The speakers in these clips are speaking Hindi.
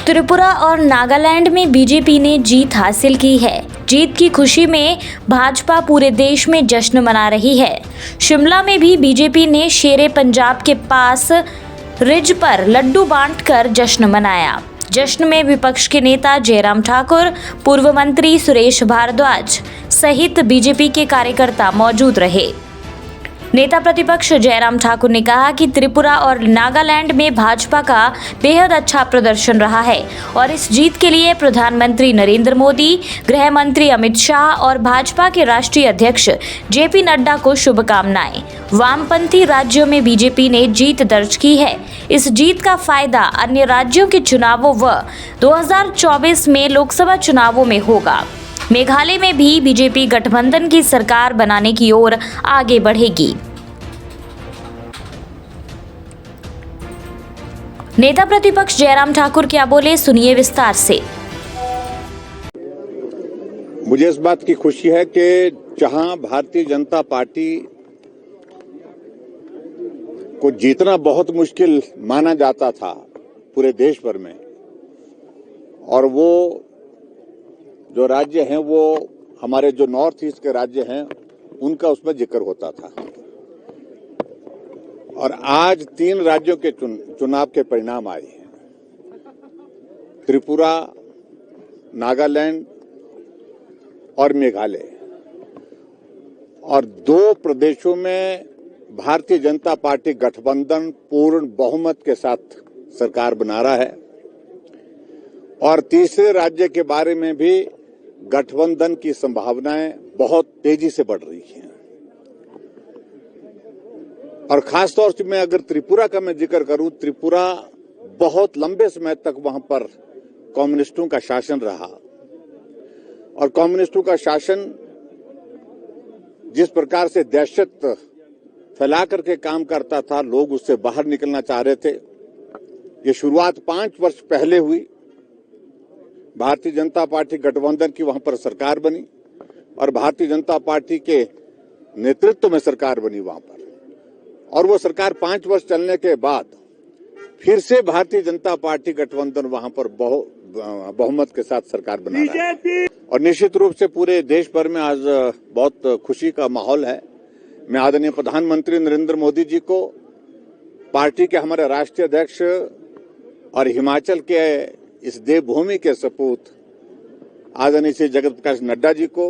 त्रिपुरा और नागालैंड में बीजेपी ने जीत हासिल की है। जीत की खुशी में भाजपा पूरे देश में जश्न मना रही है। शिमला में भी बीजेपी ने शेरे पंजाब के पास रिज पर लड्डू बांटकर जश्न मनाया। जश्न में विपक्ष के नेता जयराम ठाकुर, पूर्व मंत्री सुरेश भारद्वाज सहित बीजेपी के कार्यकर्ता मौजूद रहे। नेता प्रतिपक्ष जयराम ठाकुर ने कहा कि त्रिपुरा और नागालैंड में भाजपा का बेहद अच्छा प्रदर्शन रहा है और इस जीत के लिए प्रधानमंत्री नरेंद्र मोदी, गृह मंत्री अमित शाह और भाजपा के राष्ट्रीय अध्यक्ष जेपी नड्डा को शुभकामनाएं। वामपंथी राज्यों में बीजेपी ने जीत दर्ज की है। इस जीत का फायदा अन्य राज्यों के चुनावों व 2024 में लोकसभा चुनावों में होगा। मेघालय में भी बीजेपी गठबंधन की सरकार बनाने की ओर आगे बढ़ेगी। नेता प्रतिपक्ष जयराम ठाकुर क्या बोले, सुनिए विस्तार से। मुझे इस बात की खुशी है कि जहां भारतीय जनता पार्टी को जीतना बहुत मुश्किल माना जाता था पूरे देश भर में, और वो जो राज्य हैं वो हमारे जो नॉर्थ ईस्ट के राज्य हैं उनका उसमें जिक्र होता था, और आज 3 राज्यों के चुनाव के परिणाम आए हैं। त्रिपुरा, नागालैंड और मेघालय, और 2 प्रदेशों में भारतीय जनता पार्टी गठबंधन पूर्ण बहुमत के साथ सरकार बना रहा है, और तीसरे राज्य के बारे में भी गठबंधन की संभावनाएं बहुत तेजी से बढ़ रही हैं। और खासतौर से मैं अगर त्रिपुरा का मैं जिक्र करूं, त्रिपुरा बहुत लंबे समय तक वहां पर कम्युनिस्टों का शासन रहा, और कम्युनिस्टों का शासन जिस प्रकार से दहशत फैला करके काम करता था, लोग उससे बाहर निकलना चाह रहे थे। ये शुरुआत 5 वर्ष पहले हुई। भारतीय जनता पार्टी गठबंधन की वहां पर सरकार बनी, और भारतीय जनता पार्टी के नेतृत्व में सरकार बनी वहां पर, और वो सरकार 5 वर्ष चलने के बाद फिर से भारतीय जनता पार्टी गठबंधन वहां पर बहुमत के साथ सरकार बना रहा है। और निश्चित रूप से पूरे देश भर में आज बहुत खुशी का माहौल है। मैं आदरणीय प्रधानमंत्री नरेंद्र मोदी जी को, पार्टी के हमारे राष्ट्रीय अध्यक्ष और हिमाचल के इस देवभूमि के सपूत आदरणीय श्री जगत प्रकाश नड्डा जी को,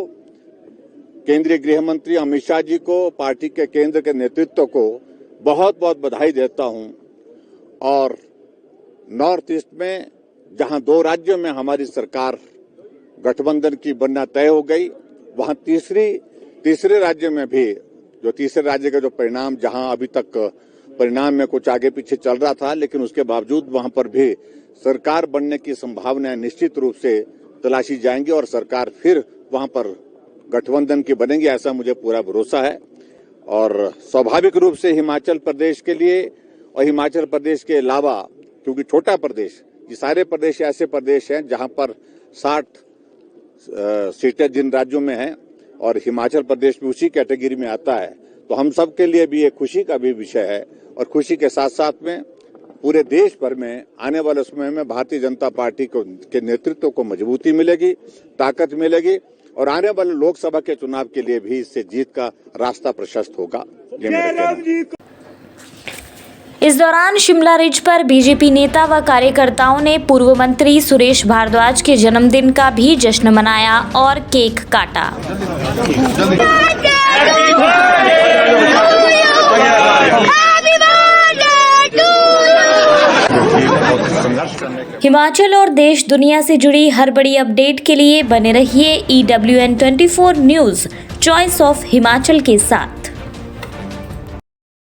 केंद्रीय गृह मंत्री अमित शाह जी को, पार्टी के केंद्र के नेतृत्व को बहुत बहुत बधाई देता हूं। और नॉर्थ ईस्ट में जहां 2 राज्यों में हमारी सरकार गठबंधन की बनना तय हो गई, वहां तीसरे राज्य में भी, जो तीसरे राज्य का जो परिणाम, जहां अभी तक परिणाम में कुछ आगे पीछे चल रहा था, लेकिन उसके बावजूद वहां पर भी सरकार बनने की संभावनाएं निश्चित रूप से तलाशी जाएंगी, और सरकार फिर वहां पर गठबंधन की बनेगी, ऐसा मुझे पूरा भरोसा है। और स्वाभाविक रूप से हिमाचल प्रदेश के लिए, और हिमाचल प्रदेश के अलावा, क्योंकि छोटा प्रदेश, ये सारे प्रदेश ऐसे प्रदेश हैं जहां पर 60 सीटें जिन राज्यों में हैं, और हिमाचल प्रदेश भी उसी कैटेगरी में आता है, तो हम सब के लिए भी एक खुशी का भी विषय है। और खुशी के साथ साथ में पूरे देश भर में आने वाले समय में भारतीय जनता पार्टी के नेतृत्व को मजबूती मिलेगी, ताकत मिलेगी, और आने वाले लोकसभा के चुनाव के लिए भी इससे जीत का रास्ता प्रशस्त होगा। इस दौरान शिमला रिज पर बीजेपी नेता व कार्यकर्ताओं ने पूर्व मंत्री सुरेश भारद्वाज के जन्मदिन का भी जश्न मनाया और केक काटा। हिमाचल और देश दुनिया से जुड़ी हर बड़ी अपडेट के लिए बने रहिए EWN24 news, choice of Himachal के साथ।